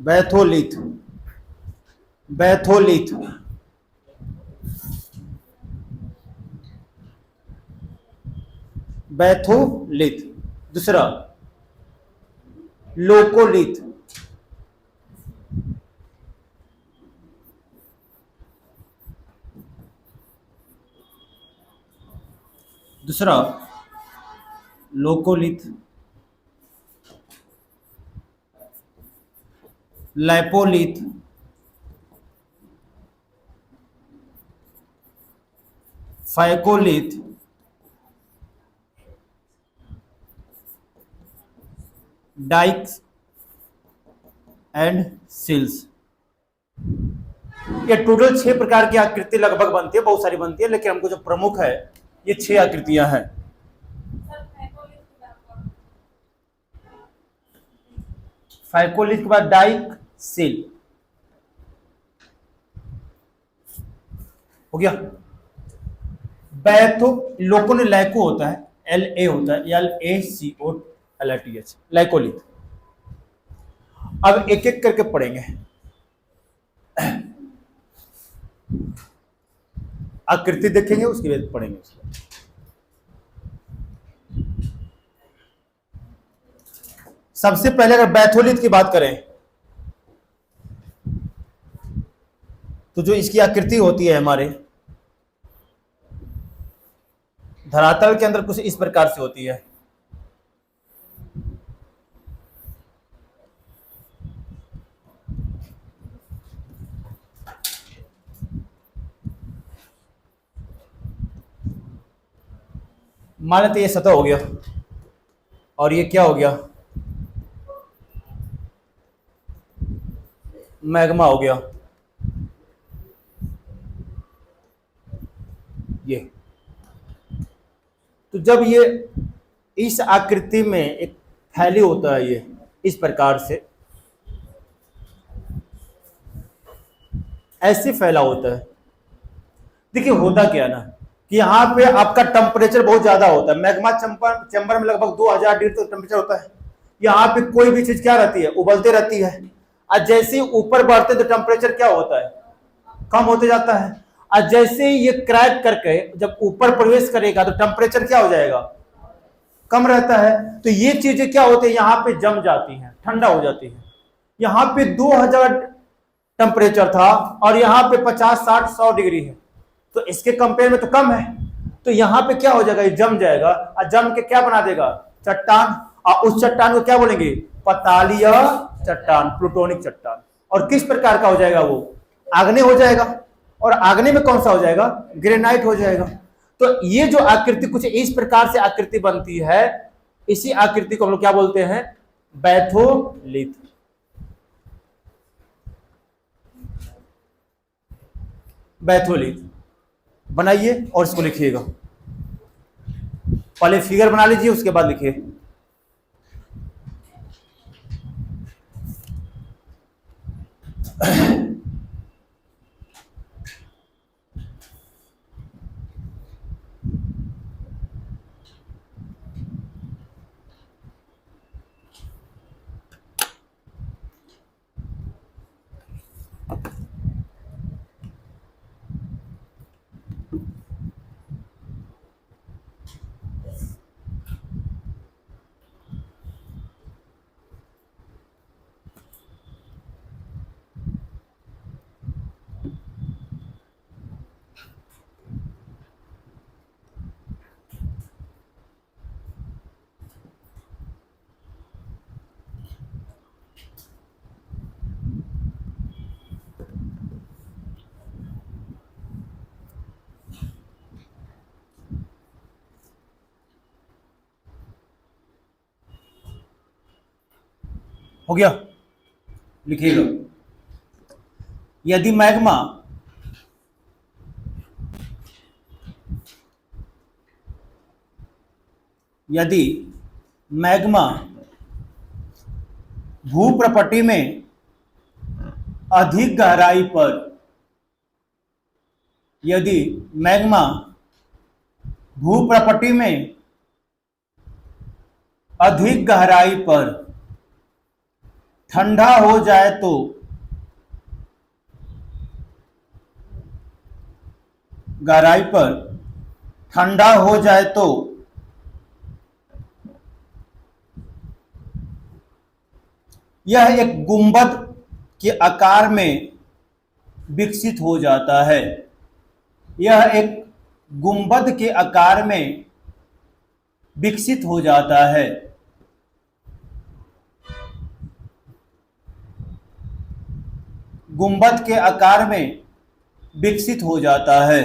बैथोलिथ। Batholith, batholith. दूसरा लोकोलिथ। दूसरा laccolith. Lopolith. Phacolith. Dykes and sills. ये टोटल 6 प्रकार की आकृति लगभग बनती है, बहुत सारी बनती है, लेकिन हमको जो प्रमुख है ये 6 आकृतियां हैं। फाइकोलिथ के बाद डाइक, सिल। हो गया। बैथो लोको ने लैको होता है, LA होता है, LACOLITH, लैकोलिथ। अब एक एक करके पढ़ेंगे। आकृति देखेंगे उसके बाद पढ़ेंगे उसको। सबसे पहले अगर बैथोलिथ की बात करें तो जो इसकी आकृति होती है हमारे धरातल के अंदर कुछ इस प्रकार से होती है। मान लेते ये सतह हो गया और ये क्या हो गया? मैग्मा हो गया ये। तो जब ये इस आकृति में एक फैली होता है, ये इस प्रकार से ऐसे फैला होता है। देखिए होता क्या ना कि यहाँ पे आपका टेम्परेचर बहुत ज्यादा होता है। मैग्मा चैम्बर में लगभग 2000 डिग्री तक टेम्परेचर होता है। यहाँ पे कोई भी चीज क्या रहती है, उबलते रहती है। और जैसे ही ऊपर बढ़ते तो टेम्परेचर क्या होता है, कम होते जाता है। और जैसे ही ये क्रैक करके जब ऊपर प्रवेश करेगा तो टेम्परेचर क्या हो जाएगा, कम रहता है। तो ये चीजें क्या होती है, यहाँ पे जम जाती हैं, ठंडा हो जाती है। यहाँ पे 2000 टेम्परेचर था और यहाँ पे 50, 60, 100 डिग्री है, तो इसके कंपेयर में तो कम है। तो यहाँ पे क्या हो जाएगा, ये जम जाएगा और जम के क्या बना देगा, चट्टान। और उस चट्टान को क्या बोलेंगे, पतालीय चट्टान, प्लूटोनिक चट्टान। और किस प्रकार का हो जाएगा, वो आग्नेय हो जाएगा। और आग्नेय में कौन सा हो जाएगा, ग्रेनाइट हो जाएगा। तो ये जो आकृति कुछ इस प्रकार से आकृति बनती है, इसी आकृति को हम लोग क्या बोलते हैं, बैथोलिथ। बैथोलिथ बनाइए और इसको लिखिएगा। पहले फिगर बना लीजिए, उसके बाद लिखिए। हो गया, लिखिएगा। यदि मैग्मा भूप्रपटि में अधिक गहराई पर, यदि मैग्मा भूप्रपटि में अधिक गहराई पर ठंडा हो जाए तो गहराई पर ठंडा हो जाए तो यह एक गुंबद के आकार में विकसित हो जाता है। यह एक गुंबद के आकार में विकसित हो जाता है। गुंबद के आकार में विकसित हो जाता है।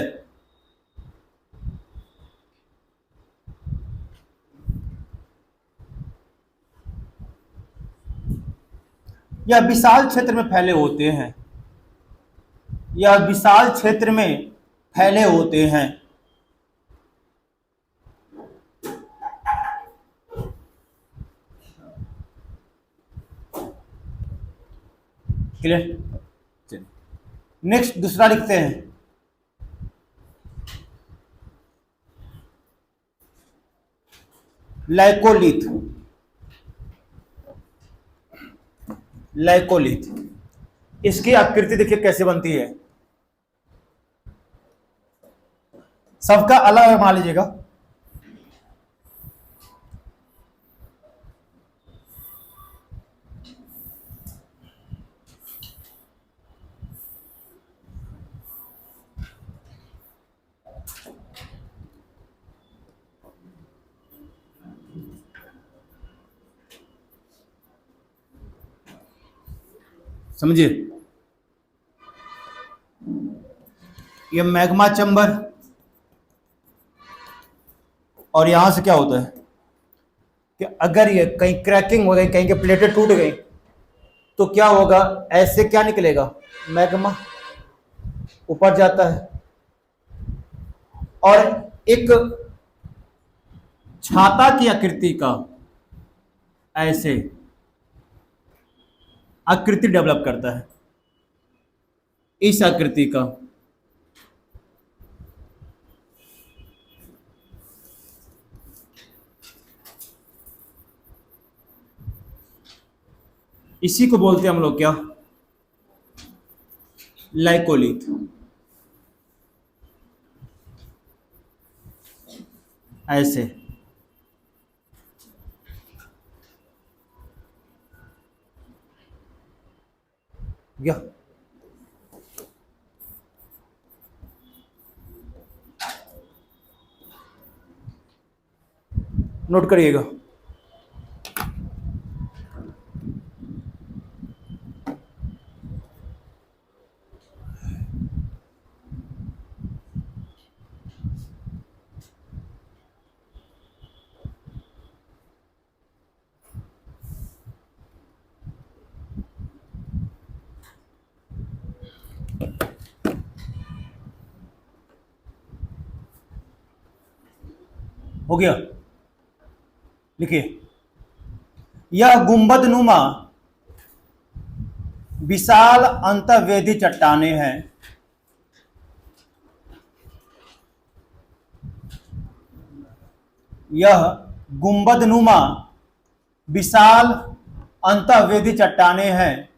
यह विशाल क्षेत्र में फैले होते हैं। यह विशाल क्षेत्र में फैले होते हैं। क्लियर? नेक्स्ट दूसरा लिखते हैं। लाइकोलिथ। लाइकोलिथ, इसकी आकृति देखिए कैसे बनती है। सबका अलग अलग मान लीजिएगा। समझिए, ये मैग्मा चैम्बर, और यहां से क्या होता है कि अगर ये कहीं क्रैकिंग हो गई, कहीं के प्लेटें टूट गई, तो क्या होगा, ऐसे क्या निकलेगा, मैग्मा ऊपर जाता है। और एक छाता की आकृति का ऐसे आकृति डेवलप करता है, इस आकृति का। इसी को बोलते हैं हम लोग क्या, लाइकोलिथ। ऐसे या नोट करिएगा। हो गया, लिखिए। यह गुंबद नुमा विशाल अंतर्वेदी चट्टाने हैं। यह गुंबद नुमा विशाल अंतर्वेदी चट्टाने हैं,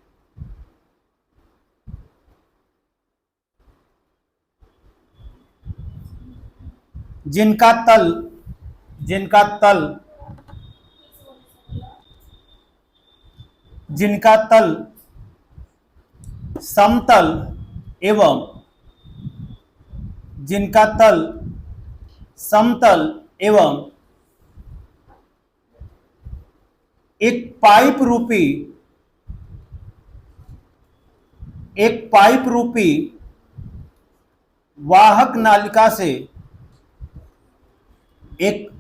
जिनका तल जिनका तल जिनका तल समतल एवं जिनका तल समतल एवं एक पाइप रूपी वाहक नालिका से एक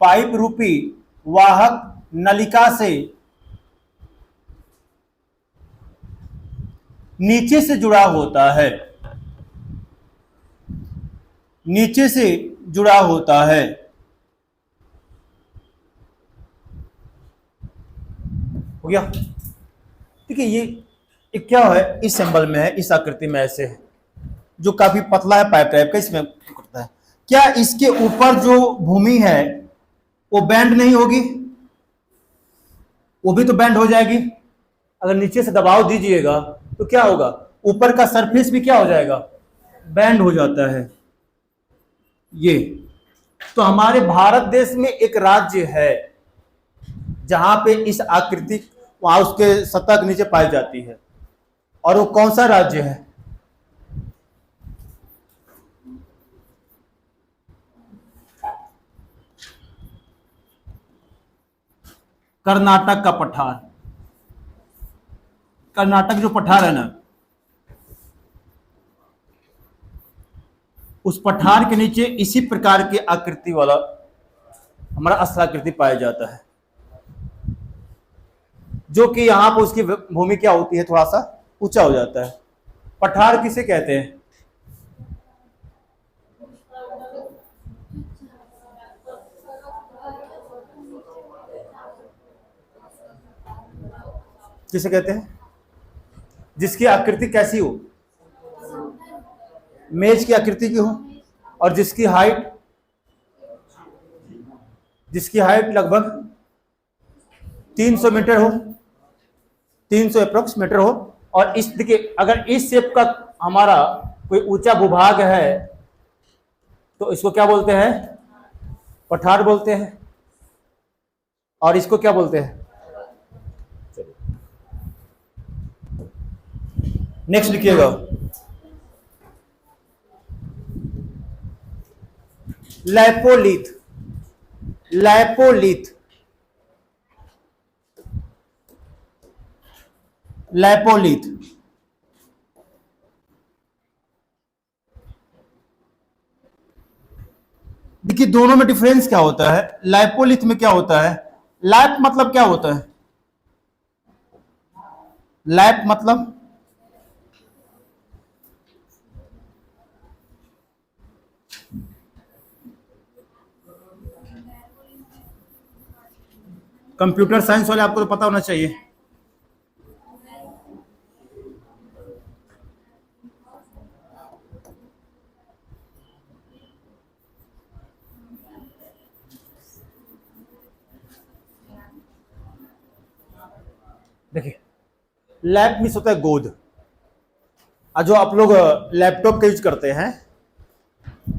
पाइप रूपी वाहक नलिका से नीचे से जुड़ा होता है, नीचे से जुड़ा होता है। हो गया, ठीक है। ये क्या है, इस सिंबल में है, इस आकृति में ऐसे है, जो काफी पतला है, पाइप टाइप का, इसमें करता है। क्या इसके ऊपर जो भूमि है वो बैंड नहीं होगी, वो भी तो बैंड हो जाएगी। अगर नीचे से दबाव दीजिएगा तो क्या होगा, ऊपर का सरफेस भी क्या हो जाएगा, बैंड हो जाता है। ये तो हमारे भारत देश में एक राज्य है जहां पे इस आकृति वहां उसके सतह के नीचे पाई जाती है, और वो कौन सा राज्य है, कर्नाटक का पठार। कर्नाटक जो पठार है ना, उस पठार के नीचे इसी प्रकार की आकृति वाला हमारा अस्त्राकृति पाया जाता है, जो कि यहां पर उसकी भूमि क्या होती है, थोड़ा सा ऊंचा हो जाता है। पठार किसे कहते हैं, किसे कहते हैं, जिसकी आकृति कैसी हो, मेज की आकृति की हो, और जिसकी हाइट लगभग 300 मीटर हो, 300 अप्रोक्स मीटर हो। और इस देखिए, अगर इस शेप का हमारा कोई ऊंचा भूभाग है तो इसको क्या बोलते हैं, पठार बोलते हैं। और इसको क्या बोलते हैं, नेक्स्ट लिखिएगा, लैपोलिथ। लैपोलिथ, लैपोलिथ देखिए, दोनों में डिफरेंस क्या होता है। लैपोलिथ में क्या होता है, लैप मतलब क्या होता है, लैप मतलब कंप्यूटर साइंस वाले आपको तो पता होना चाहिए। देखिए, लैप मीन्स होता है गोद। और जो आप लोग लैपटॉप का यूज करते हैं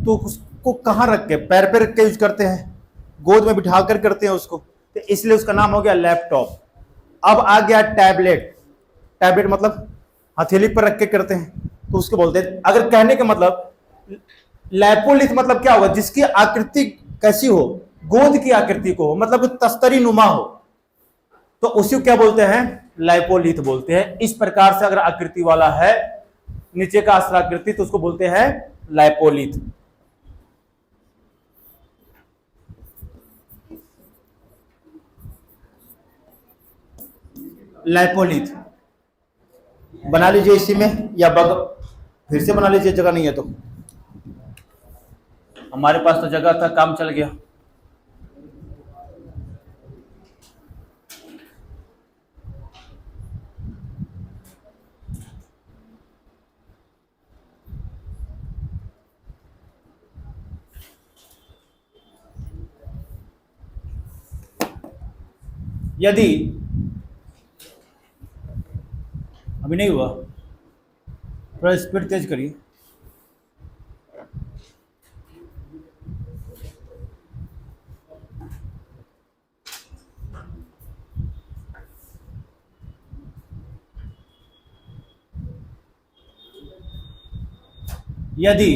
तो उसको कहाँ रख के, पैर पे रख के यूज करते हैं, गोद में बिठा कर करते हैं उसको, तो इसलिए उसका नाम हो गया लैपटॉप। अब आ गया टैबलेट। टैबलेट मतलब हथेली पर रख के करते हैं, तो उसको बोलते हैं। अगर कहने का मतलब लैपोलिथ मतलब क्या होगा, जिसकी आकृति कैसी हो, गोद की आकृति को हो, मतलब तस्तरी नुमा हो, तो उसी को क्या बोलते हैं, लाइपोलिथ बोलते हैं। इस प्रकार से अगर आकृति वाला है, नीचे का आकृति, तो उसको बोलते हैं लाइपोलिथ। लाइपोलिथ बना लीजिए इसी में, या बग फिर से बना लीजिए, जगह नहीं है तो। हमारे पास तो जगह था, काम चल गया। यदि अभी नहीं हुआ, थोड़ा स्पीड तेज करिए। यदि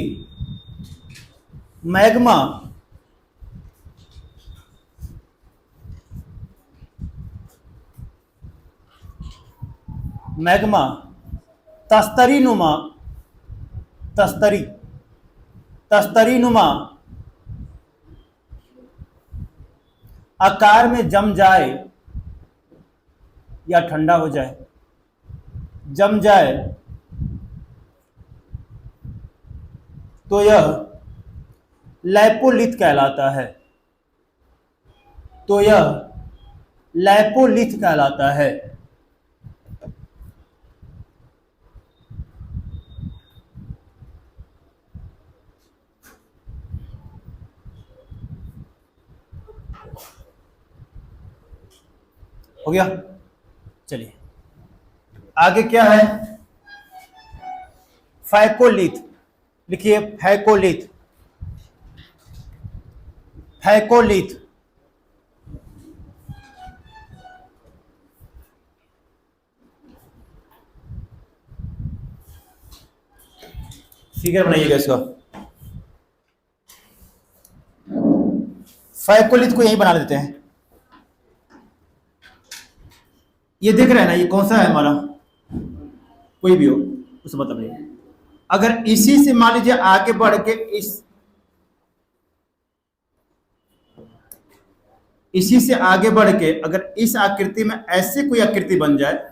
मैग्मा मैग्मा तस्तरी नुमा तस्तरी नुमा आकार में जम जाए या ठंडा हो जाए, जम जाए, तो यह लैपोलिथ कहलाता है। तो यह लैपोलिथ कहलाता है। हो गया। चलिए आगे क्या है, फैकोलिथ। लिखिए फैकोलिथ। फैकोलिथ फिगर बनाइएगा इसका। फैकोलिथ को यही बना देते हैं। ये देख रहे हैं ना, ये कौन सा है हमारा, कोई भी हो उसे मतलब नहीं। अगर इसी से मान लीजिए आगे बढ़ के इसी से आगे बढ़ के अगर इस आकृति में ऐसे कोई आकृति बन जाए,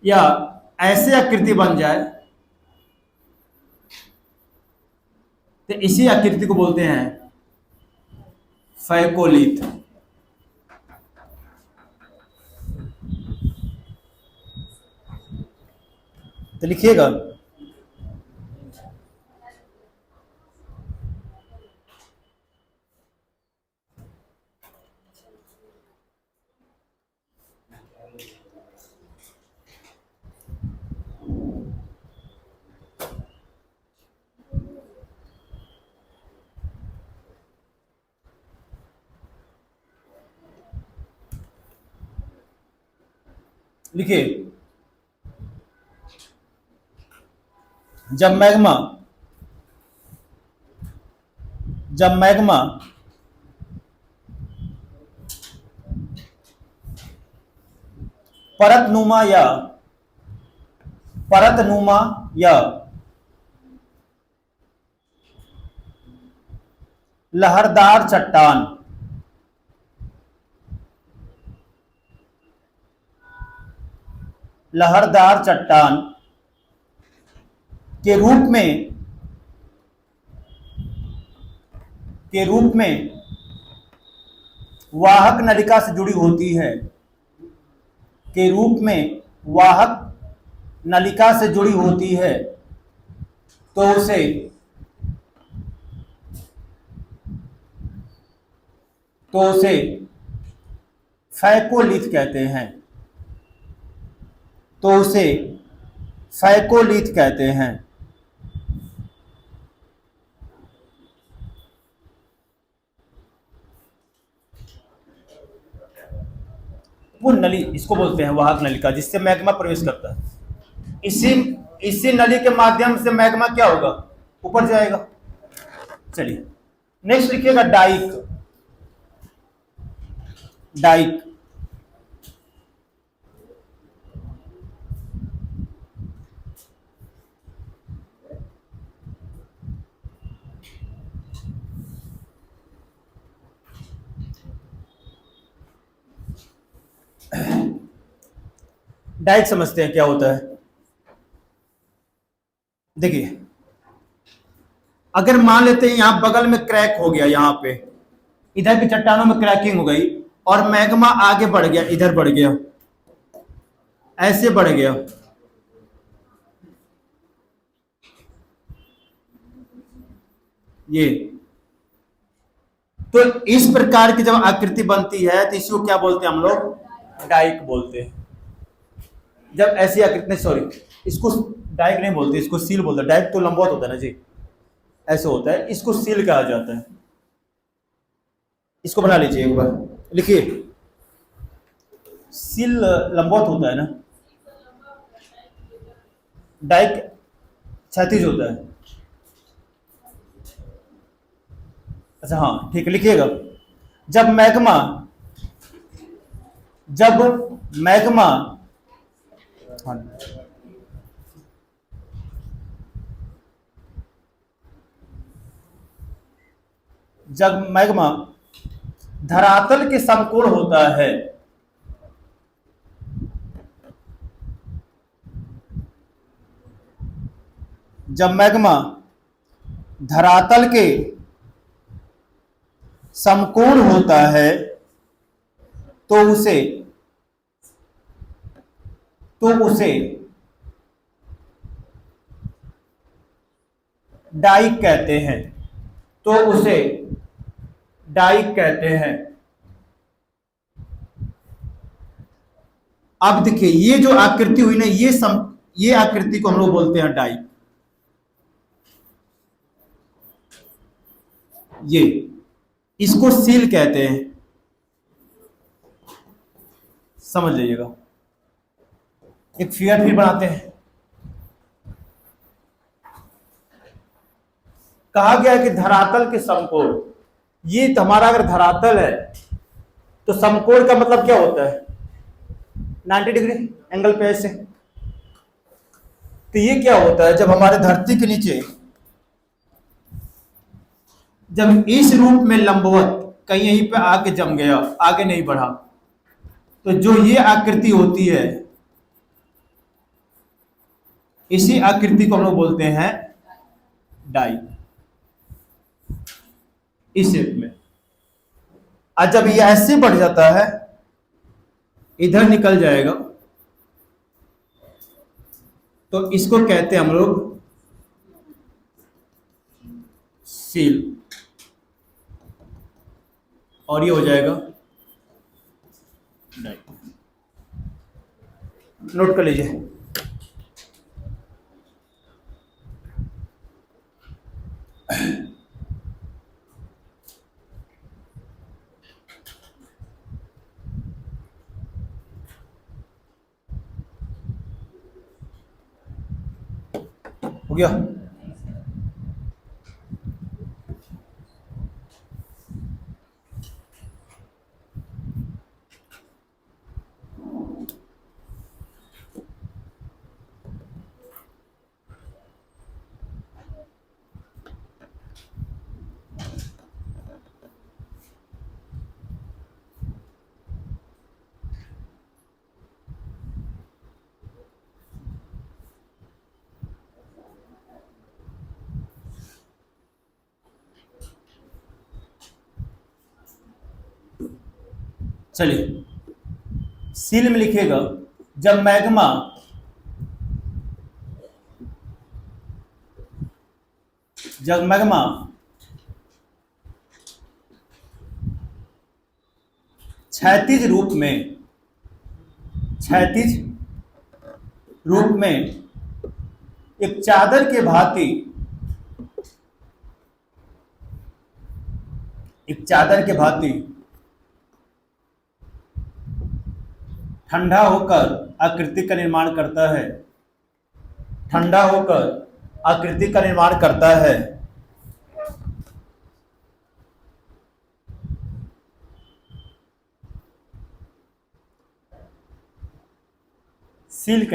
या ऐसे आकृति बन जाए, तो इसी आकृति को बोलते हैं फैकोलिथ। तो लिखिएगा लिखिए, जब मैग्मा परतनुमा या लहरदार चट्टान लहरदार चट्टान के रूप में वाहक नलिका से जुड़ी होती है, के रूप में वाहक नलिका से जुड़ी होती है, तो उसे फैकोलिथ कहते हैं। तो उसे फैकोलिथ कहते हैं। वो नली इसको बोलते हैं वाहक नलिका, जिससे मैग्मा प्रवेश करता है। इसी नली के माध्यम से मैग्मा क्या होगा, ऊपर जाएगा। चलिए नेक्स्ट लिखिएगा डाइक। डाइक डाइक समझते हैं क्या होता है। देखिए, अगर मान लेते हैं यहां बगल में क्रैक हो गया, यहां पे इधर की चट्टानों में क्रैकिंग हो गई और मैग्मा आगे बढ़ गया, इधर बढ़ गया, ऐसे बढ़ गया, ये तो इस प्रकार की जब आकृति बनती है तो इसको क्या बोलते हैं हम लोग, डाइक बोलते हैं। जब ऐसी आकृति, सॉरी इसको डाइक नहीं बोलते, इसको सील बोलते हैं। डाइक तो लंबवत होता है ना जी, ऐसे होता है, इसको सील कहा जाता है। इसको बना लीजिए एक बार, लिखिए सील लंबवत होता है ना, डाइक क्षैतिज होता है। अच्छा हाँ ठीक है, लिखिएगा जब मैग्मा हाँ, जब मैग्मा धरातल के समकोण होता है, जब मैग्मा धरातल के समकोण होता है तो उसे डाइक कहते हैं। तो उसे डाइक कहते हैं। अब देखिए ये जो आकृति हुई ना, ये आकृति को हम लोग बोलते हैं डाइक। ये इसको सील कहते हैं, समझ लीजिएगा। एक फिगर फिर बनाते हैं। कहा गया है कि धरातल के समकोण, ये हमारा अगर धरातल है तो समकोण का मतलब क्या होता है, 90 डिग्री एंगल पे ऐसे। तो ये क्या होता है, जब हमारे धरती के नीचे जब इस रूप में लंबवत कहीं यहीं पे आके जम गया, आगे नहीं बढ़ा, तो जो ये आकृति होती है, इसी आकृति को हम लोग बोलते हैं डाइक, इस शेप में। आज जब ये ऐसे बढ़ जाता है, इधर निकल जाएगा, तो इसको कहते हैं हम लोग सील, और ये हो जाएगा डाइक। नोट कर लीजिए। हो गया। चलिए, सील में लिखिएगा, जब मैग्मा क्षैतिज रूप में एक चादर के भांति ठंडा होकर आकृति का निर्माण करता है, सील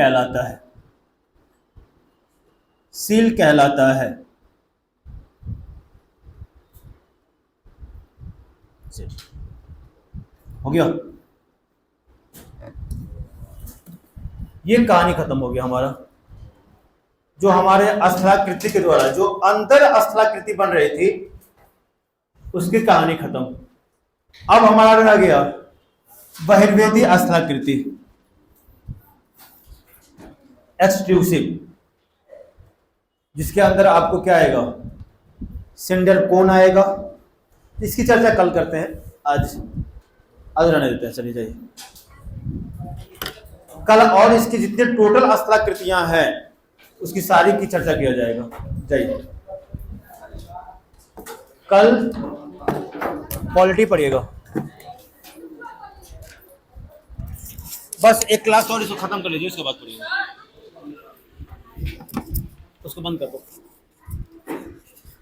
कहलाता है। हो गया, ये कहानी खत्म हो गया हमारा। जो हमारे स्थलाकृति के द्वारा जो अंदर स्थलाकृति बन रही थी उसकी कहानी खत्म। अब हमारा रह गया बहिर्वेदी स्थलाकृति, एक्सट्रूसिव, जिसके अंदर आपको क्या आएगा, सिंडर कोन आएगा। इसकी चर्चा कल करते हैं, आज रहने देते हैं। चलिए जाइए, कल और इसकी जितनी टोटल स्थलाकृतियां हैं उसकी सारी की चर्चा किया जाएगा। जाइए, कल पॉलिटी पढ़िएगा। बस एक क्लास और इसको खत्म कर लीजिए, उसके बाद पढ़िएगा। उसको बंद कर दो।